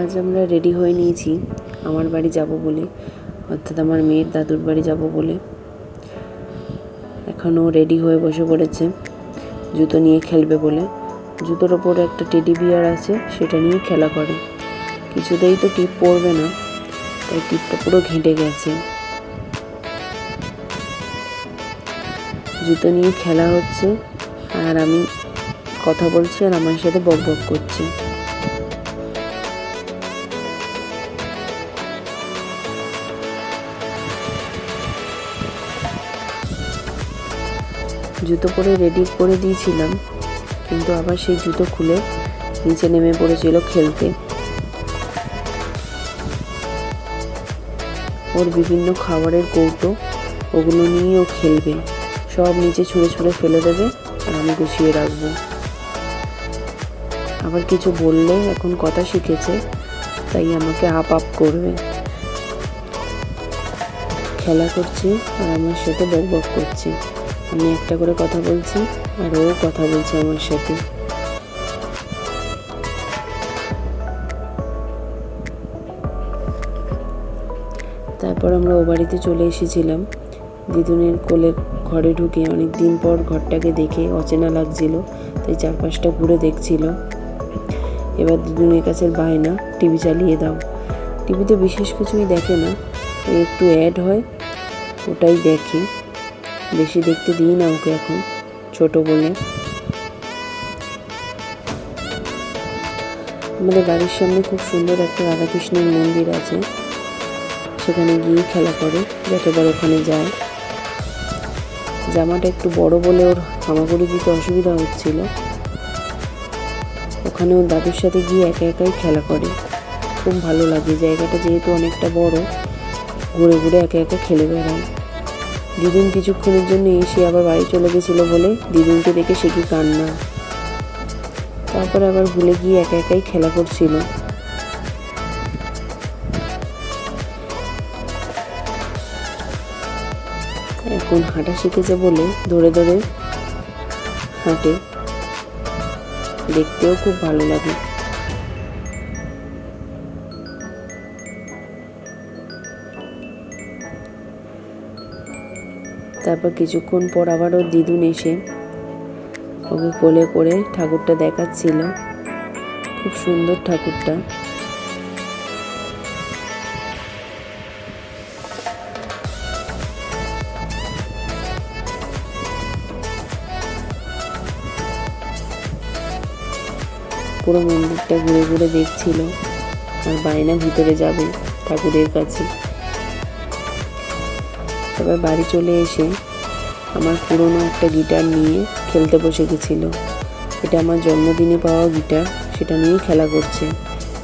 আজ আমরা রেডি হয়ে নিয়েছি আমার বাড়ি যাব বলে, অর্থাৎ আমার মেয়ের দাদুর বাড়ি যাব বলে। এখনও রেডি হয়ে বসে পড়েছে জুতো নিয়ে খেলবে বলে। জুতোর ওপরে একটা টেডি বিয়ার আছে, সেটা নিয়ে খেলা করে। কিছুতেই তো টিপ পড়বে না, তাই টিপটা পুরো ঘেঁটে গেছে। জুতো নিয়ে খেলা হচ্ছে আর আমি কথা বলছি আর আমার সাথে বক বক করছে। জুতো পরে রেডি করে দিয়েছিলাম, কিন্তু আবার সেই জুতো খুলে নিচে নেমে পড়েছিল খেলতে। ওর বিভিন্ন খাবারের কৌটো, ওগুলো নিয়ে ও খেলবে। সব নিচে ছুঁড়ে ছুঁড়ে ফেলে দেবে আর আমি গুছিয়ে রাখবো। আবার কিছু বললে, এখন কথা শিখেছে তাই আমাকে আপ আপ করবে। খেলা করছে আর আমার সাথে বক বক করছে। আমি একটা করে কথা বলছি আর ও কথা বলছে আমার সাথে। তারপর আমরা ও বাড়িতে চলে এসেছিলাম। দিদুনের কোলে ঘরে ঢুকে অনেক দিন পর ঘরটাকে দেখে অচেনা লাগছিল, তাই চারপাশটা ঘুরে দেখছিল। এবার দিদুনের কাছে বায়না, টিভি চালিয়ে দাও। টিভিতে বিশেষ কিছুই দেখে না, একটু অ্যাড হয়, ওটাই দেখে। বেশি দেখতে দিই না ওকে এখন, ছোট বলে। আমাদের বাড়ির সামনে খুব সুন্দর একটা রাধাকৃষ্ণের মন্দির আছে, সেখানে গিয়ে খেলা করে যতবার ওখানে যায়। জামাটা একটু বড় বলে ওর হামাগুড়ি দিতে অসুবিধা হচ্ছিল। ওখানে ওর দাদুর সাথে গিয়ে একা একাই খেলা করে। খুব ভালো লাগে, জায়গাটা যেহেতু অনেকটা বড়, ঘুরে ঘুরে একা একা খেলে বেড়ায়। দিদুন কিছুক্ষণের জন্য এসে আবার বাড়ি চলে গেছিলো বলে দিদুনকে দেখে সে কি কান্না। তারপরে আবার ভুলে গিয়ে একা একাই খেলা করছিল। এখন হাঁটা শিখেছে বলে ধরে ধরে হাঁটে, দেখতেও খুব ভালো লাগে। তারপর কিছুক্ষণ পর আবার ওর দিদুন এসে ওকে কোলে করে ঠাকুরটা দেখাচ্ছিল। খুব সুন্দর ঠাকুরটা। পুরো মন্দিরটা ঘুরে ঘুরে দেখছিল আর বায়না ভিতরে যাবে ঠাকুরের কাছে। তারপর বাড়ি চলে এসে আমার পুরনো একটা গিটার নিয়ে খেলতে বসে গেছিল। এটা আমার জন্মদিনে পাওয়া গিটার, সেটা নিয়ে খেলা করছে।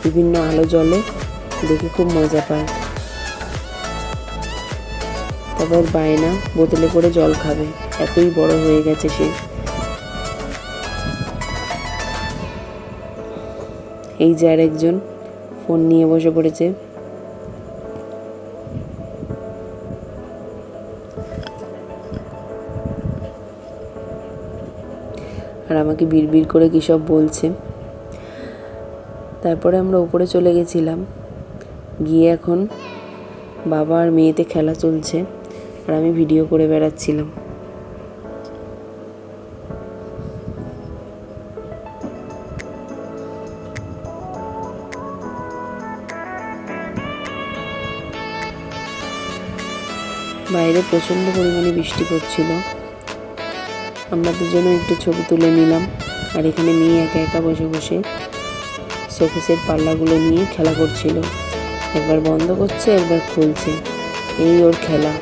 বিভিন্ন আলো জ্বলে, দেখে খুব মজা পায়। তারপর বায়না বোতলে করে জল খাবে, এতই বড় হয়ে গেছে সে। এই যে আর একজন ফোন নিয়ে বসে পড়েছে। আর আমাকে বিড়বিড় করে কী সব বলছে। তারপরে আমরা উপরে চলে গেছিলাম, গিয়ে এখন বাবা আর মেয়েতে খেলা চলছে আর আমি ভিডিও করে বেড়াচ্ছিলাম। বাইরে প্রচণ্ড পরিমাণে বৃষ্টি পড়ছিল। আমরা দুজনে একটু ছবি তুলে নিলাম। আর এখানে মেয়ে একা একা বসে বসে শোকেসের পাল্লাগুলো নিয়ে খেলা করছিল। একবার বন্ধ করছে, একবার খুলছে, এই ওর খেলা।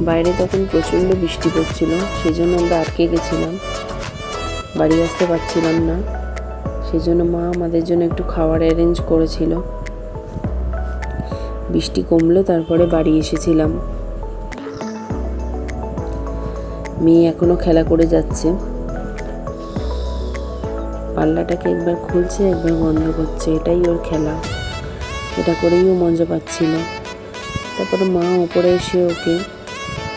বাইরে তখন প্রচণ্ড বৃষ্টি পড়ছিল, সেজন্য আমরা আটকে গেছিলাম। বাড়ি আসতে পারছিলাম না, সেই জন্য মা আমাদের জন্য একটু খাবার অ্যারেঞ্জ করেছিল। বৃষ্টি কমলে তারপরে বাড়ি এসেছিলাম। মেয়ে এখনো খেলা করে যাচ্ছে, পাল্লাটাকে একবার খুলছে একবার বন্ধ করছে, এটাই ওর খেলা, এটা করেই ও মজা পাচ্ছিল। তারপরে মা ওপরে এসে ওকে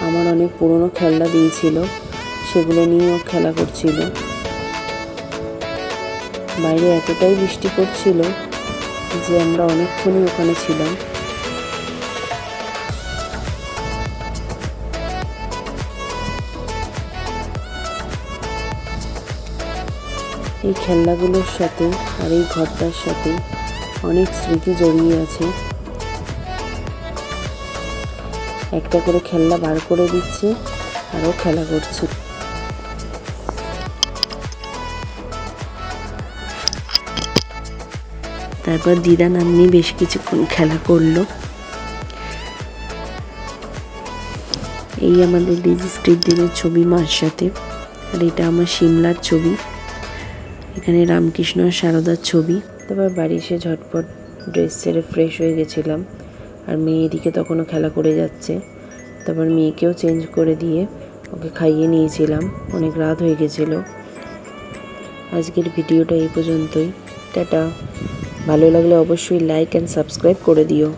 আমার অনেক পুরনো খেলনা দিয়েছিল, সেগুলো নিয়ে ও খেলা করছিল। বাইরে এতটাই বৃষ্টি পড়ছিল যে আমরা অনেকক্ষণই ওখানে ছিলাম। এই খেলনাগুলোর সাথে আর এই ঘরটার সাথে অনেক স্মৃতি জড়িয়ে আছে। একটা করে খেলনা বার করে দিচ্ছে আর ও খেলা করছে। তারপর দিদা নাতনি বেশ কিছুক্ষণ খেলা করলো। এই আমাদের রেজিস্ট্রির দিনের ছবি মার সাথে, আর এটা আমার সিমলার ছবি। এখানে রামকৃষ্ণ আর সারদার ছবি। তারপর বাড়ি এসে ঝটপট ড্রেস ছেড়ে ফ্রেশ হয়ে গেছিলাম, আর মেয়ে এদিকে তখনও খেলা করে যাচ্ছে। তারপর মেয়েকেও চেঞ্জ করে দিয়ে ওকে খাইয়ে নিয়েছিলাম, অনেক রাত হয়ে গেছিলো। আজকের ভিডিওটা এই পর্যন্তই। টাটা। ভালো লাগলে অবশ্যই লাইক অ্যান্ড সাবস্ক্রাইব করে দিও।